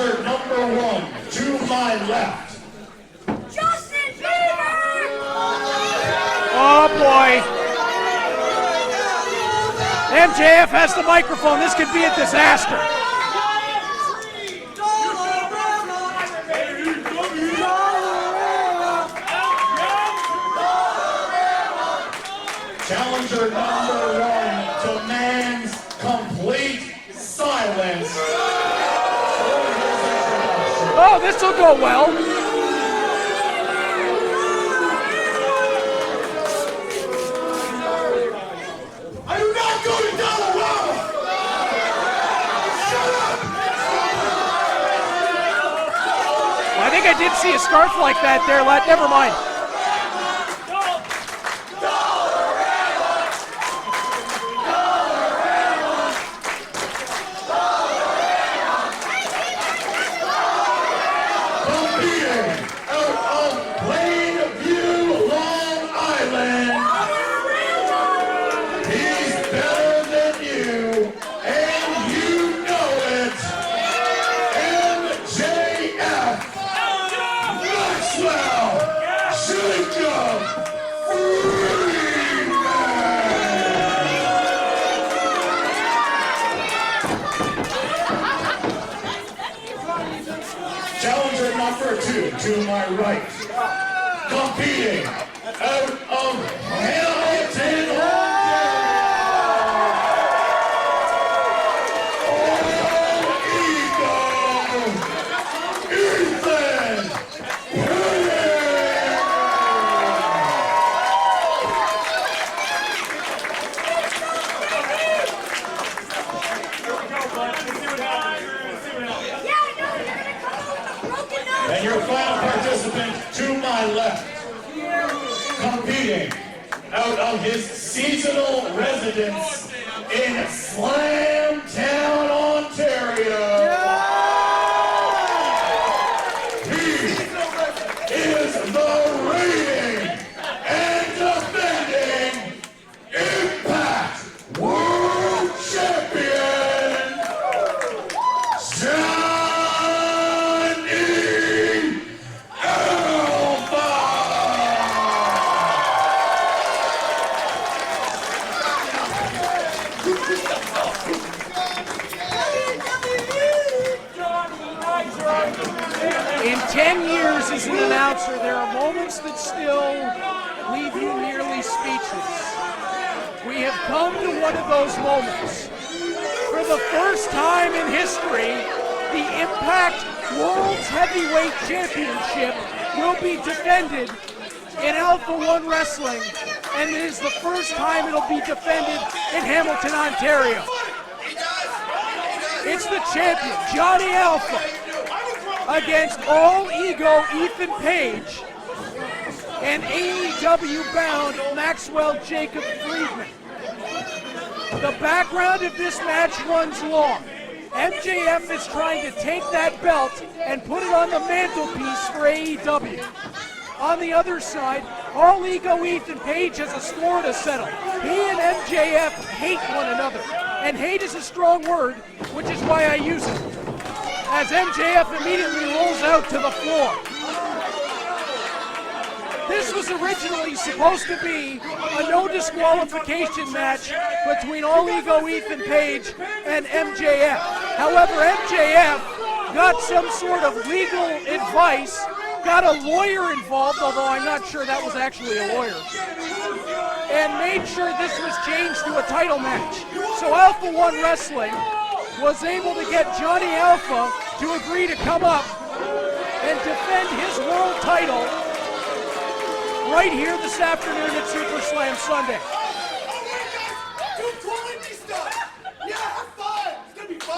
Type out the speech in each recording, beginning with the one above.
Challenger number 1, to my left. Justin Bieber! Oh boy. MJF has the microphone. This could be a disaster. Challenger number 1 demands complete silence. Oh, this will go well. Are you not going to Delaware? Shut up! I think I did see a scarf like that there, never mind. Challenger number 2 to my right, competing out of Hamilton, and your final participant to my left, competing out of his seasonal residence in Slamtown, Ontario. He is the reigning and defending Impact World Champion, In 10 years as an announcer, there are moments that still leave you nearly speechless. We have come to one of those moments. For the first time in history, the Impact World's Heavyweight Championship will be defended in Alpha One Wrestling, and it is the first time it'll be defended in Hamilton, Ontario. It's the champion, Johnny Alpha, against All Ego Ethan Page and AEW-bound Maxwell Jacob Friedman. The background of this match runs long. MJF is trying to take that belt and put it on the mantelpiece for AEW. On the other side, All Ego Ethan Page has a score to settle. He and MJF hate one another, and hate is a strong word, which is why I use it, as MJF immediately rolls out to the floor. This was originally supposed to be a no disqualification match between All Ego Ethan Page and MJF. However, MJF got some sort of legal advice, got a lawyer involved, although I'm not sure that was actually a lawyer, and made sure this was changed to a title match. So Alpha One Wrestling was able to get Johnny Alpha to agree to come up and defend his world title right here this afternoon at Super Slam Sunday.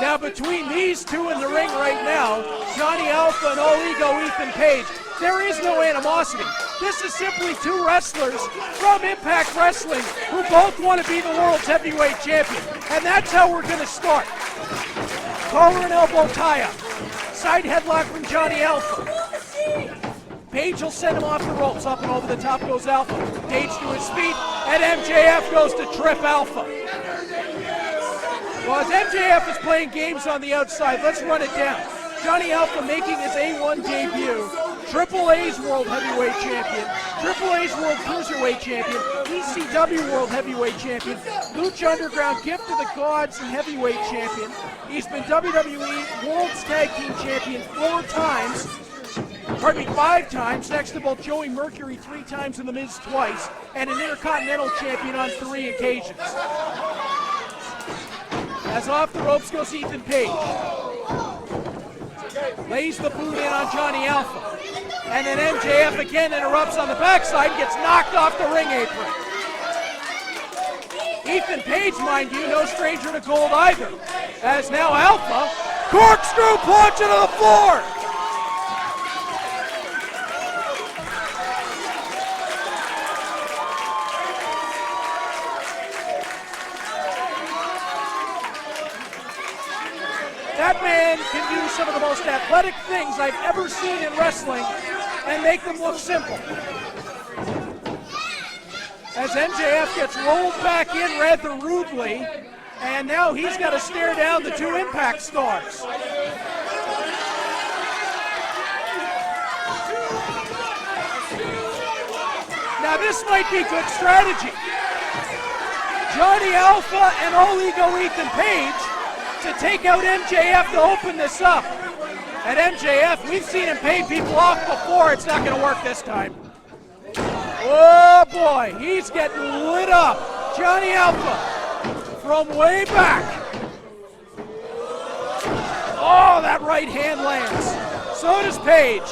Now between these two in the ring right now, Johnny Alpha and All Ego Ethan Page, there is no animosity. This is simply two wrestlers from Impact Wrestling who both want to be the world's heavyweight champion. And that's how we're going to start. Collar and elbow tie-up. Side headlock from Johnny Alpha. Page will send him off the ropes. Up and over the top goes Alpha. Page to his feet, and MJF goes to trip Alpha. Well, as MJF is playing games on the outside, let's run it down. Johnny Alpha making his A1 debut, Triple A's World Heavyweight Champion, Triple A's World Cruiserweight Champion, ECW World Heavyweight Champion, Lucha Underground Gift of the Gods and Heavyweight Champion. He's been WWE World's Tag Team Champion 5 times, next to both Joey Mercury 3 times and The Miz twice, and an Intercontinental Champion on 3 occasions. As off the ropes goes Ethan Page. Lays the boot in on Johnny Alpha. And then MJF again interrupts on the backside and gets knocked off the ring apron. Ethan Page, mind you, no stranger to gold either. As now Alpha, corkscrew plunge into the floor. That man can do some of the most athletic things I've ever seen in wrestling and make them look simple. As MJF gets rolled back in rather rudely, and now he's got to stare down the 2 Impact stars. Now this might be good strategy. Johnny Alpha and All Ego Ethan Page to take out MJF to open this up. And MJF, we've seen him pay people off before. It's not going to work this time. Oh boy, he's getting lit up. Johnny Alpha from way back. Oh, that right hand lands. So does Page.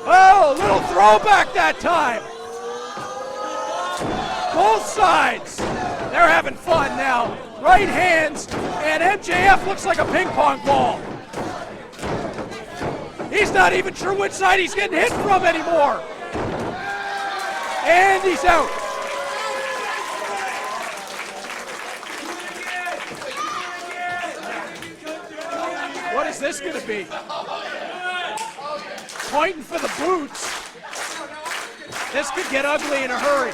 Oh, a little throwback that time. Both sides. They're having fun now. Right hands, and MJF looks like a ping pong ball. He's not even sure which side he's getting hit from anymore. And he's out. What is this going to be? Pointing for the boots. This could get ugly in a hurry.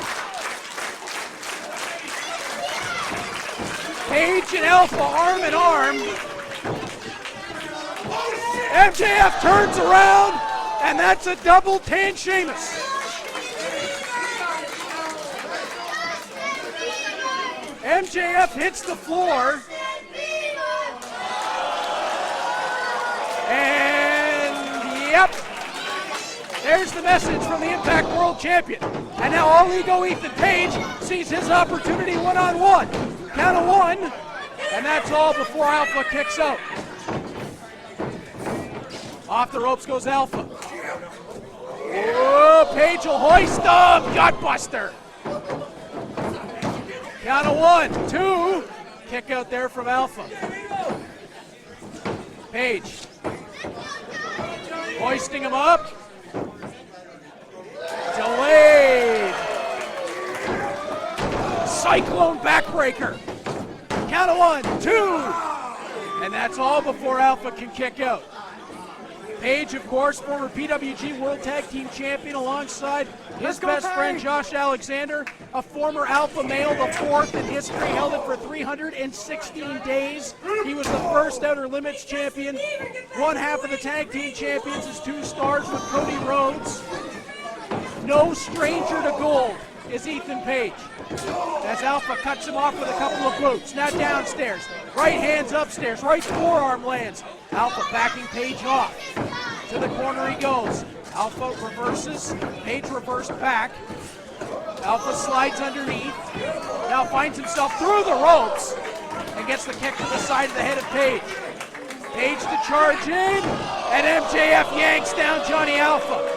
Page and Alpha arm in arm. MJF turns around, and that's a double tan Sheamus. MJF hits the floor. And yep, there's the message from the Impact World Champion. And now All Ego Ethan Page sees his opportunity one-on-one. Count of 1, and that's all before Alpha kicks out. Off the ropes goes Alpha. Oh, Page will hoist him, gutbuster. Count of 1, 2, kick out there from Alpha. Page, hoisting him up. Delayed. Cyclone backbreaker. Count of 1, 2. And that's all before Alpha can kick out. Page, of course, former PWG World Tag Team Champion alongside his best friend Josh Alexander, a former Alpha male, the 4th in history, held it for 316 days. He was the first Outer Limits champion, 1/2 of the Tag Team Champions, his 2 stars with Cody Rhodes. No stranger to gold is Ethan Page. As Alpha cuts him off with a couple of boots. Now downstairs. Right hand's upstairs. Right forearm lands. Alpha backing Page off. To the corner he goes. Alpha reverses. Page reversed back. Alpha slides underneath. Now finds himself through the ropes. And gets the kick to the side of the head of Page. Page to charge in. And MJF yanks down Johnny Alpha.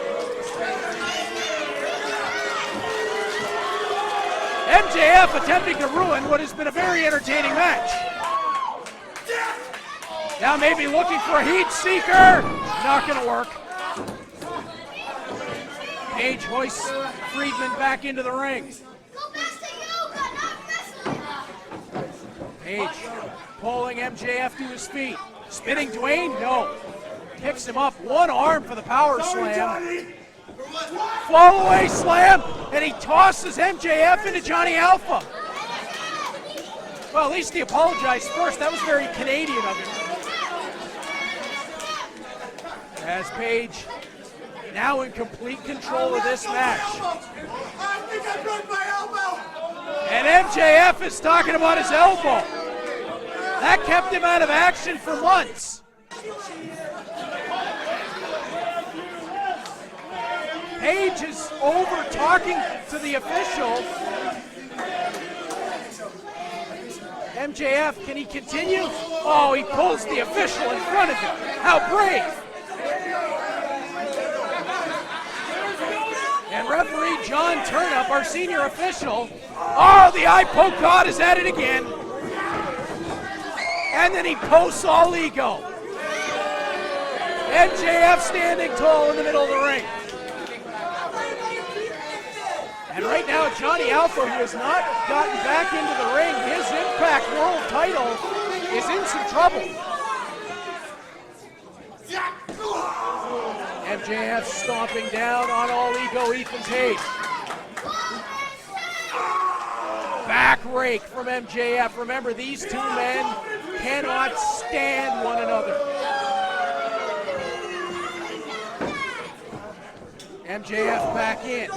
MJF attempting to ruin what has been a very entertaining match. Now maybe looking for a heat seeker. Not going to work. Page hoists Friedman back into the ring. Page pulling MJF to his feet. Spinning Dwayne? No. Picks him up. One arm for the power slam. Fall away slam, and he tosses MJF into Johnny Alpha. Well, at least he apologized first. That was very Canadian of him. As Page now in complete control of this match. I think I broke my elbow. And MJF is talking about his elbow. That kept him out of action for months. Page is over talking to the official. MJF, can he continue? Oh, he pulls the official in front of him. How brave. And referee John Turnup, our senior official. Oh, the eye poke god is at it again. And then he posts all ego. MJF standing tall in the middle of the ring. And right now, Johnny Alpha, who has not gotten back into the ring, his Impact World title is in some trouble. MJF stomping down on all ego Ethan Page. Back rake from MJF. Remember, these two men cannot stand one another. MJF back in.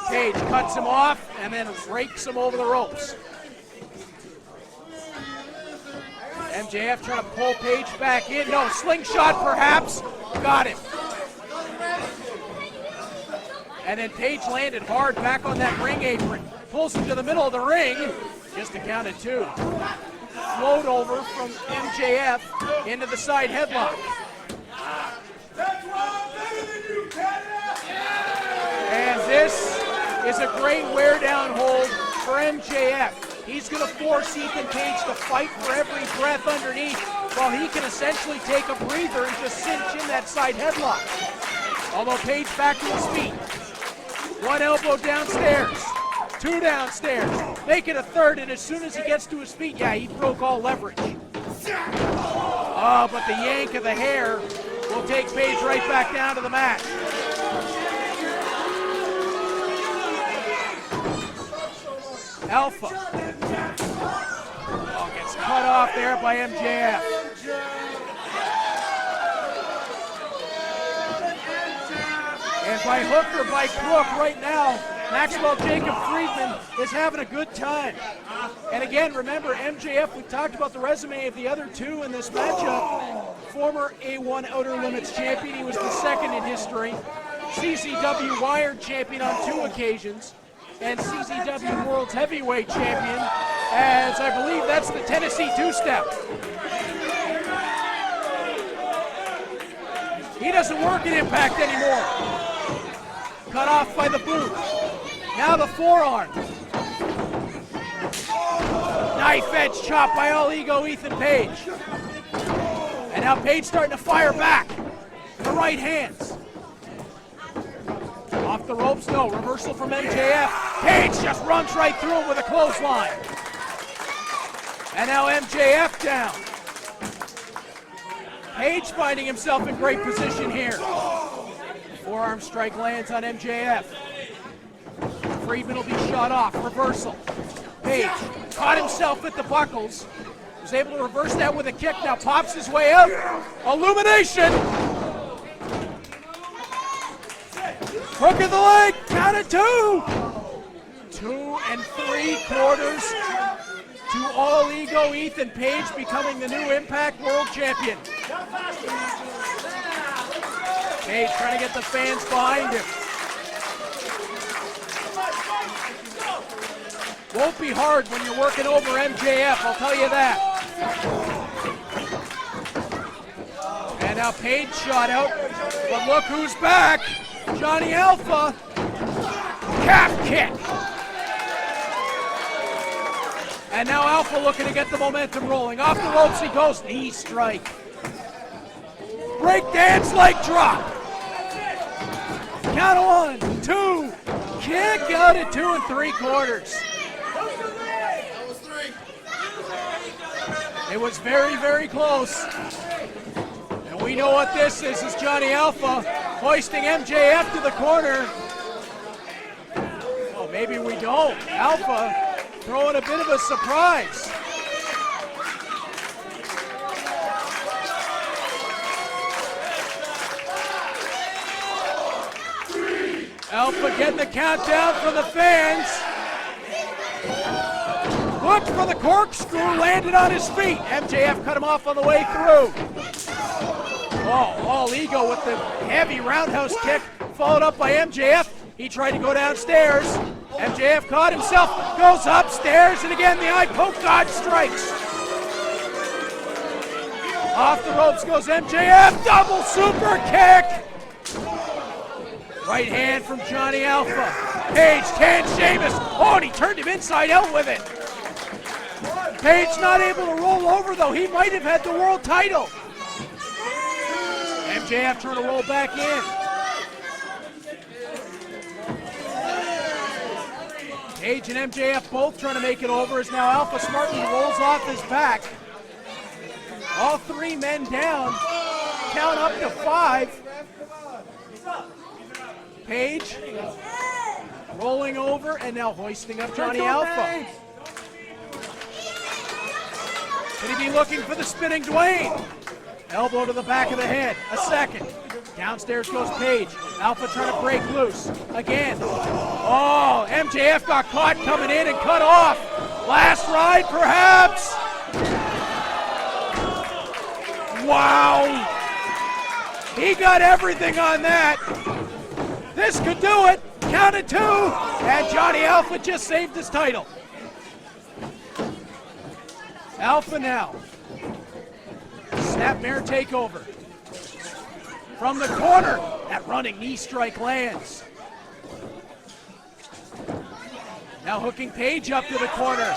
Page cuts him off and then rakes him over the ropes. MJF trying to pull Page back in. No, slingshot perhaps. Got him. And then Page landed hard back on that ring apron. Pulls him to the middle of the ring. Just a count of two. Float over from MJF into the side headlock. And this is a great wear down hold for MJF. He's going to force Ethan Page to fight for every breath underneath while he can essentially take a breather and just cinch in that side headlock. Although Page back to his feet. One elbow downstairs, two downstairs, make it a third, and as soon as he gets to his feet, yeah, he broke all leverage. Oh, but the yank of the hair will take Page right back down to the mat. Alpha. Oh, gets cut off there by MJF. And by hook or by crook right now, Maxwell Jacob Friedman is having a good time. And again, remember, MJF, we talked about the resume of the other two in this matchup. Former A1 Outer Limits champion, he was the second in history. CZW Wired champion on 2 occasions. And CZW World's Heavyweight champion, as I believe that's the Tennessee two-step. He doesn't work in Impact anymore. Cut off by the boot. Now the forearm. Knife edge chop by All Ego Ethan Page. And now Page starting to fire back. The right hands. Off the ropes, no. Reversal from MJF. Page just runs right through him with a clothesline. And now MJF down. Page finding himself in great position here. Forearm strike lands on MJF. Friedman will be shot off. Reversal. Page caught himself at the buckles. Was able to reverse that with a kick. Now pops his way up. Illumination. Hook of the leg. Count of 2. 2 3/4 to All Ego Ethan Page becoming the new Impact World Champion. Page trying to get the fans behind him. Won't be hard when you're working over MJF, I'll tell you that. And now Page shot out, but look who's back. Johnny Alpha. Calf kick. And now Alpha looking to get the momentum rolling. Off the ropes he goes, knee strike. Breakdance leg drop. Count of 1, 2. Kick out at 2 3/4. It was very, very close. And we know what this is Johnny Alpha hoisting MJF to the corner. Well, maybe we don't. Alpha throwing a bit of a surprise. Alpha getting the countdown for the fans. Looked for the corkscrew, landed on his feet. MJF cut him off on the way through. Oh, all ego with the heavy roundhouse kick, followed up by MJF. He tried to go downstairs. MJF caught himself, goes upstairs, and again the eye poke God strikes. Off the ropes goes MJF, double super kick. Right hand from Johnny Alpha. Page can Sheamus. Oh, and he turned him inside out with it. Page not able to roll over though. He might have had the world title. MJF trying to roll back in. Page and MJF both trying to make it over as now Alpha smartly rolls off his back. All three men down. Count up to 5. Page rolling over and now hoisting up Johnny Alpha. Could he be looking for the spinning Dwayne? Elbow to the back of the head. A second. Downstairs goes Page. Alpha trying to break loose. Again. Oh, MJF got caught coming in and cut off. Last ride perhaps. Wow. He got everything on that. This could do it. Count of 2. And Johnny Alpha just saved his title. Alpha now. Snapmare takeover. From the corner, that running knee strike lands. Now hooking Page up to the corner.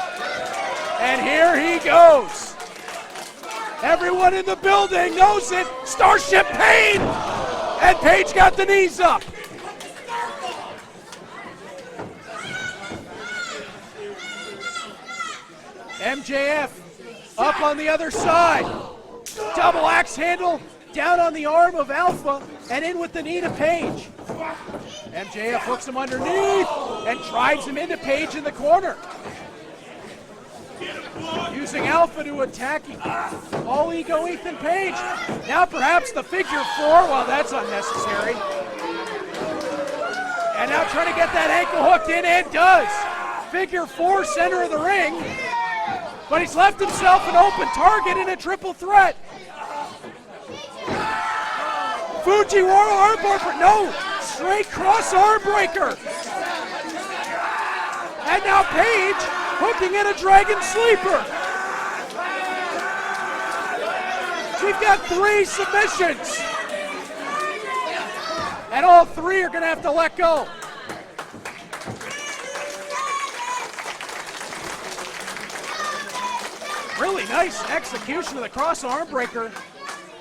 And here he goes. Everyone in the building knows it. Starship Pain! And Page got the knees up. MJF up on the other side. Double axe handle down on the arm of Alpha and in with the knee to Page. MJF hooks him underneath and drives him into Page in the corner. Using Alpha to attack all ego Ethan Page. Now perhaps the figure 4. Well, that's unnecessary. And now trying to get that ankle hooked in and does. Figure 4 center of the ring. But he's left himself an open target in a triple threat. Fujiwara armbreaker, no, straight cross arm breaker. And now Page hooking in a dragon sleeper. We've got 3 submissions. And all 3 are gonna have to let go. Really nice execution of the cross arm breaker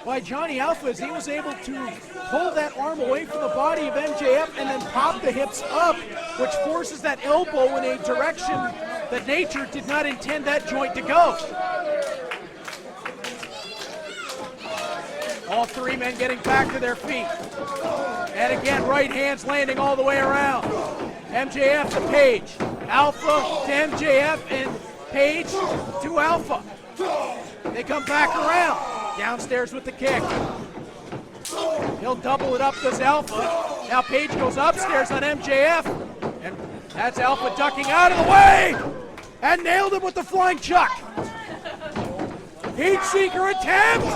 by Johnny Alpha as he was able to pull that arm away from the body of MJF and then pop the hips up, which forces that elbow in a direction that nature did not intend that joint to go. All 3 men getting back to their feet. And again, right hands landing all the way around. MJF to Page. Alpha to MJF and Page to Alpha. They come back around. Downstairs with the kick. He'll double it up, does Alpha. Now Page goes upstairs on MJF. And that's Alpha ducking out of the way. And nailed him with the flying chuck. Heat seeker attempt.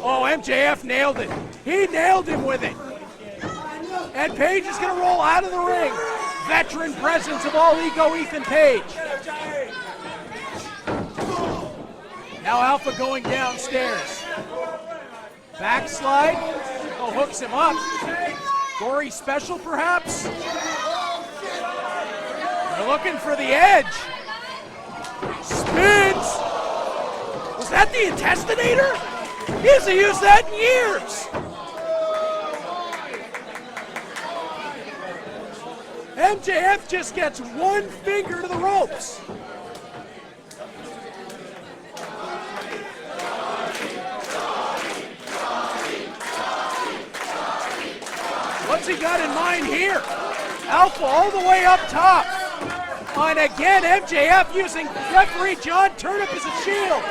Oh, MJF nailed it. He nailed him with it. And Page is going to roll out of the ring. Veteran presence of all ego Ethan Page. Now Alpha going downstairs. Backslide. Oh, hooks him up. Gory special, perhaps? They're looking for the edge. Spins. Was that the Intestinator? He hasn't used that in years. MJF just gets 1 finger to the ropes. What's he got in mind here? Alpha all the way up top. And again, MJF using referee John Turnip as a shield.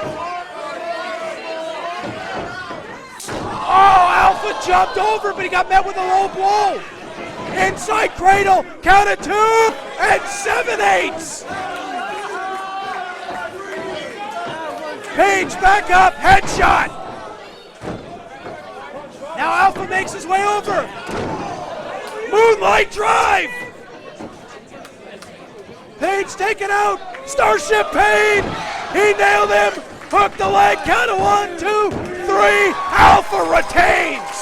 Oh, Alpha jumped over, but he got met with a low blow. Inside cradle, count of 2, and 7/8. Page back up, headshot. Now Alpha makes his way over. Moonlight drive. Page taken out. Starship Pain. He nailed him. Hooked the leg. Count of 1, 2, 3. Alpha retains.